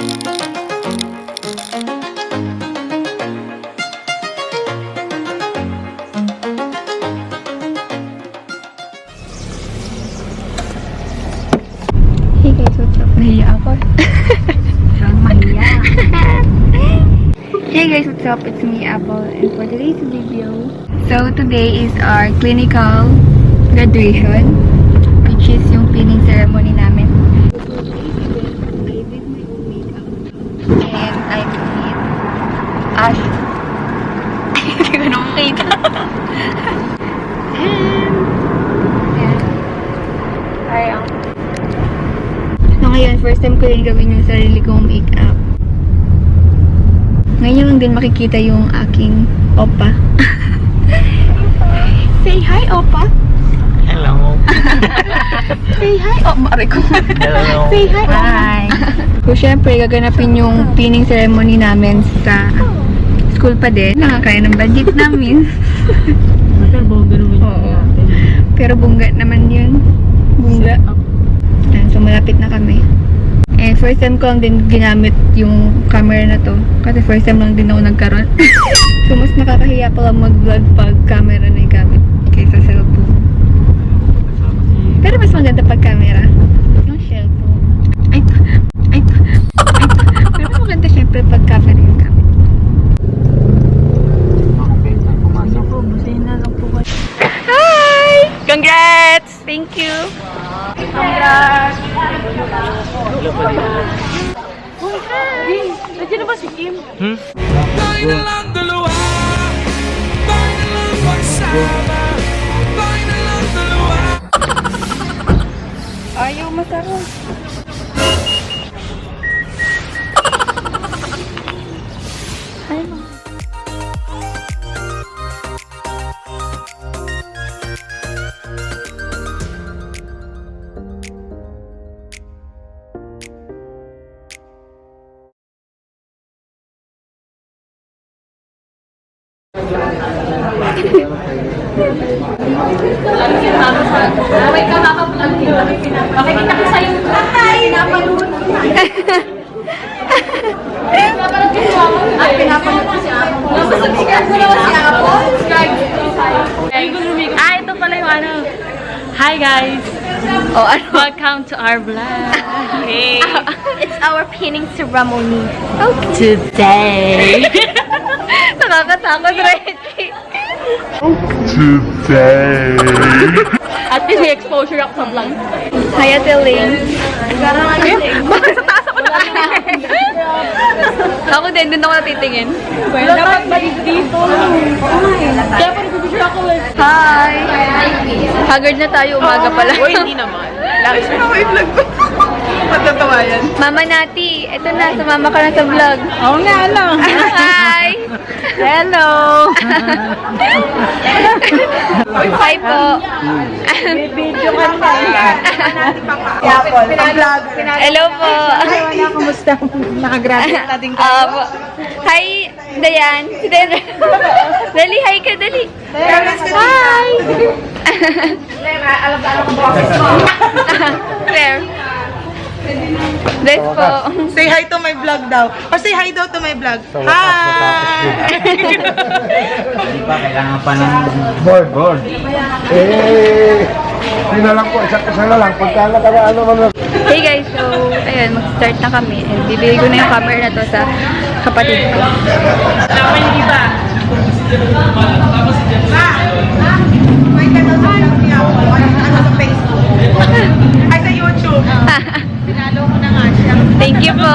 Hey guys, what's up? Nahiya ako. Mahiya. Hey guys, what's up? It's me, Apple, and for today's video, so today is our clinical graduation, which is yung pinning ceremony namin. So for today's event, I did my own makeup, and I did Ash. Hindi ko na makita. And so ngayon, first time ko rin gawin yung sarili kong makeup. Ngayon lang din makikita yung aking oppa. Say hi, oppa! Hello. Say hi, oppa! Hello. Say hi, oppa! Hi! So, syempre, gaganapin yung pinning ceremony namin sa school pa din. Nakakaya ng budget namin. Pero bongga naman Oo. Pero bongga naman yun. Bongga. Ayan, so malapit na kami. And first time ko lang din ginamit yung camera na to. Kasi first time lang din ako nagkaroon. So mas nakakahiya pala mag-vlog pag camera na yung gamit kaysa cellphone. Pero mas maganda pag camera. Yung cellphone. Ay. Pero mas maganda syempre pag camera yung gamit. Hi! Congrats! Thank you! Congrats! Nandiyan na ba si Kim? Tayo na lang dalawa, tayo na lang magsama, tayo na lang dalawa. Ayaw masarap. Hi, Mom. Wait ka, kaka-vlog din. Makikita ko sa'yo. Hi! Pinapanood ko na. Pinapanood ko si Apple. Ay, pinapanood ko si Apple. Subscribe ko naman si Apple. Subscribe ko si ito pala yung ano. Hi guys! Oh, ano? Welcome to our vlog. Hey! It's our pinning ceremony. Today! Nakakatakot, Reggie. At least may exposure ako sa vlog. Hi, Ate Ling. Bakit sa taas ako nakatingin? Ako din, dun ako natitingin. Well, dapat balik dito. Kaya pa nagpipicture ako eh. Hi! Haggard na tayo, umaga pala. Uy, hindi naman. Laki siya naman yung vlog ko. Matatawa yan. Mama Nati, eto na, sumama ka na sa vlog. Oo nga lang. Hi! Hello! Hi po. Video ka na. Vlog. Hello po. Wala, kumusta? Nakagraduate na din ka. Hi, Dayan. Si Dayan. Dali, hi ka, dali. Hi! Claire. Bless po. Say hi to my vlog daw. O say hi daw to my vlog. Hi! Hindi pa, kailangan pa ng board. Yun na lang po, isa na lang. Pagka ano man. Hey guys, so, ayun, mag-start na kami. And bibili ko na yung camera na to sa kapatid ko. Hindi ba? May tanong sa vlog niya ako. Ano sa Facebook? Ay, sa YouTube. Pinalo ko na nga siya. Thank you po.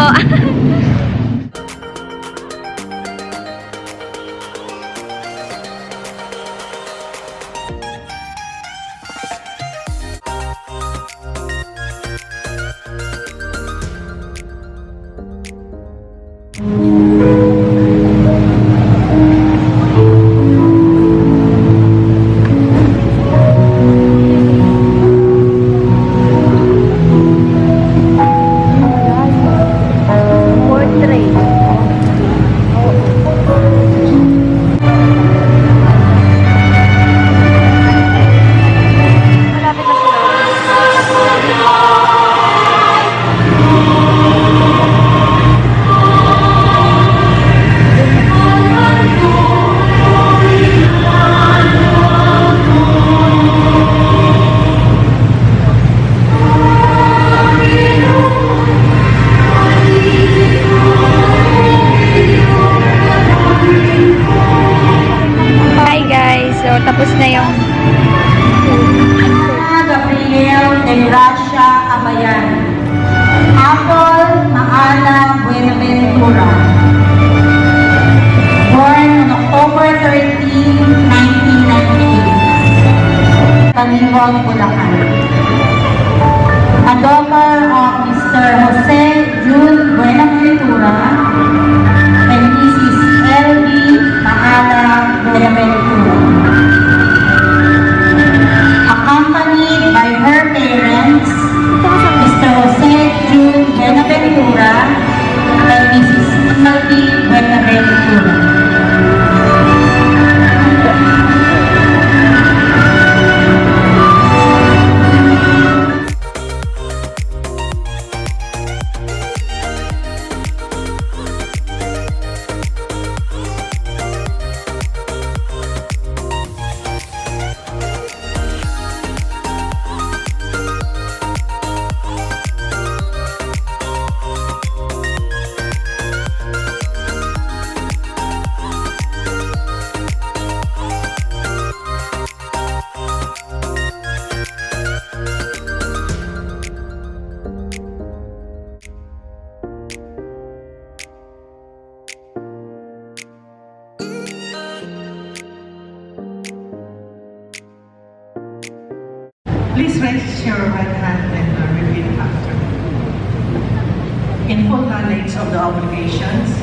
in full knowledge of the obligations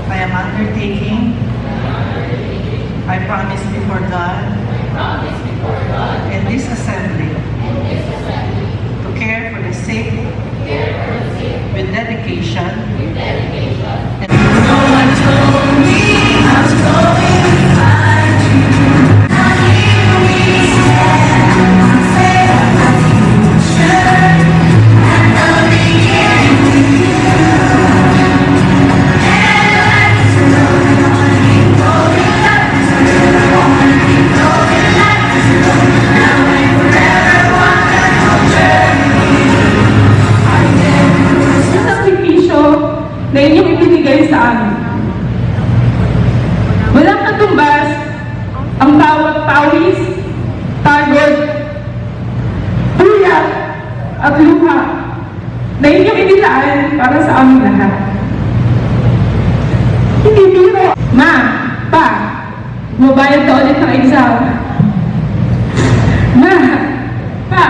I am undertaking. I promise before God and this assembly to care for the sick with dedication and sakripisyo na inyong ibinigay sa amin. Walang katumbas ang bawat pawis, pagod, puyat, at luha na inyong inilaan para sa aming lahat. Hindi biro. Ma, pa, mabayad ka ulit ng exam. Ma, pa,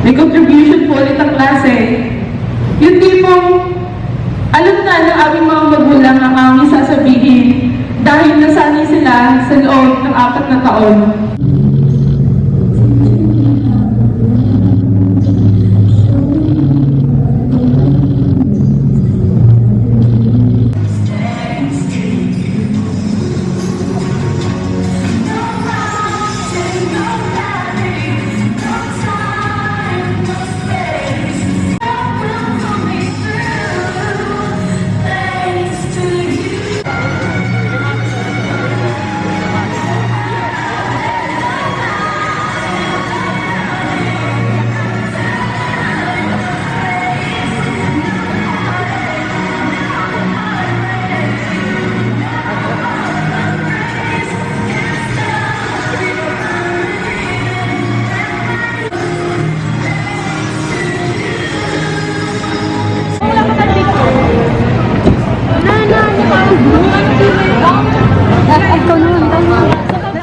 may contribution po ulit ang klase. Yung tipong, alam na ng aming mga magulang ang aming sasabihin dahil nasanay sila sa loob ng 4 na taon.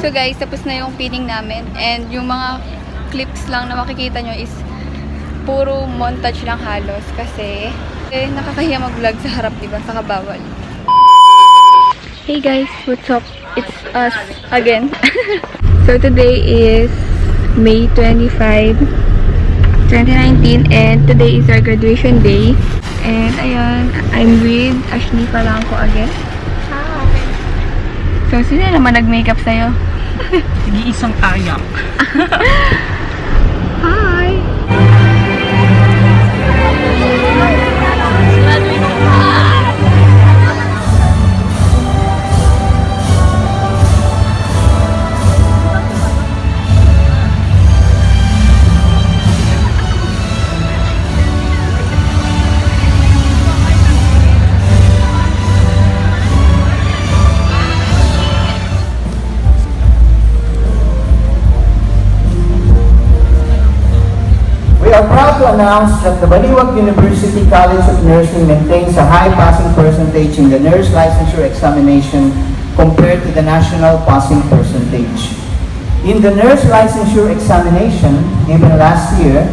So guys, tapos na yung feeding namin and yung mga clips lang na makikita nyo is puro montage lang halos kasi nakakahiya mag-vlog sa harap, diba? Saka bawal. Hey guys, what's up? It's us again. So today is May 25, 2019 and today is our graduation day. And ayun, I'm with Ashley Palangco again. So, sino naman nag-makeup sa'yo? sige isang tayak. Hi! We are proud to announce that the Baliwag University College of Nursing maintains a high passing percentage in the nurse licensure examination compared to the national passing percentage. In the nurse licensure examination given last year,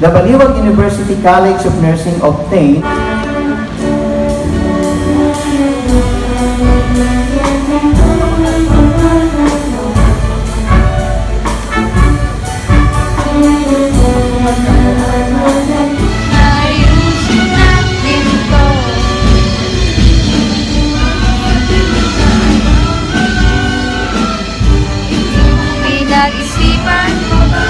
the Baliwag University College of Nursing obtained Pinag-isipan mo ba?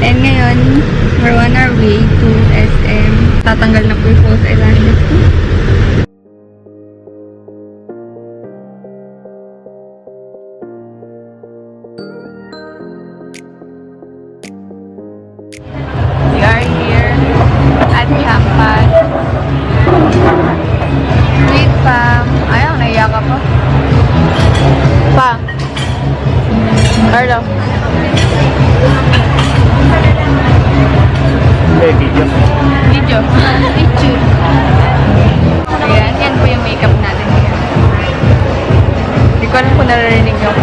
And ngayon, we're on our way to SM. Tatanggal na po yung false eyelashes ko. We are here at campus. Sweet Pam. Ayaw, naiyak ka pa. Pam. Hello. Video. Video. Picture. Ayan, yan po yung makeup natin ngayon. Hindi ko alam kung naririnig yung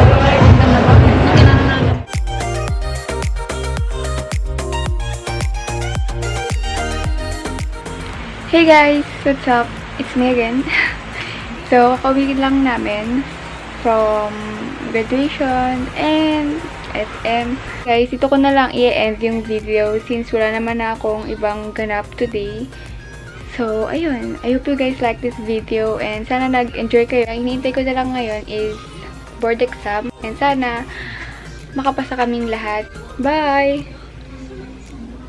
Hey guys! What's up? It's me again. So, kakawigin lang namin from graduation and SM. Guys, ito ko na lang i-end yung video since wala naman na akong ibang ganap today. So, ayun. I hope you guys like this video and sana nag-enjoy kayo. Ang hinihintay ko na lang ngayon is board exam and sana makapasa kaming lahat. Bye!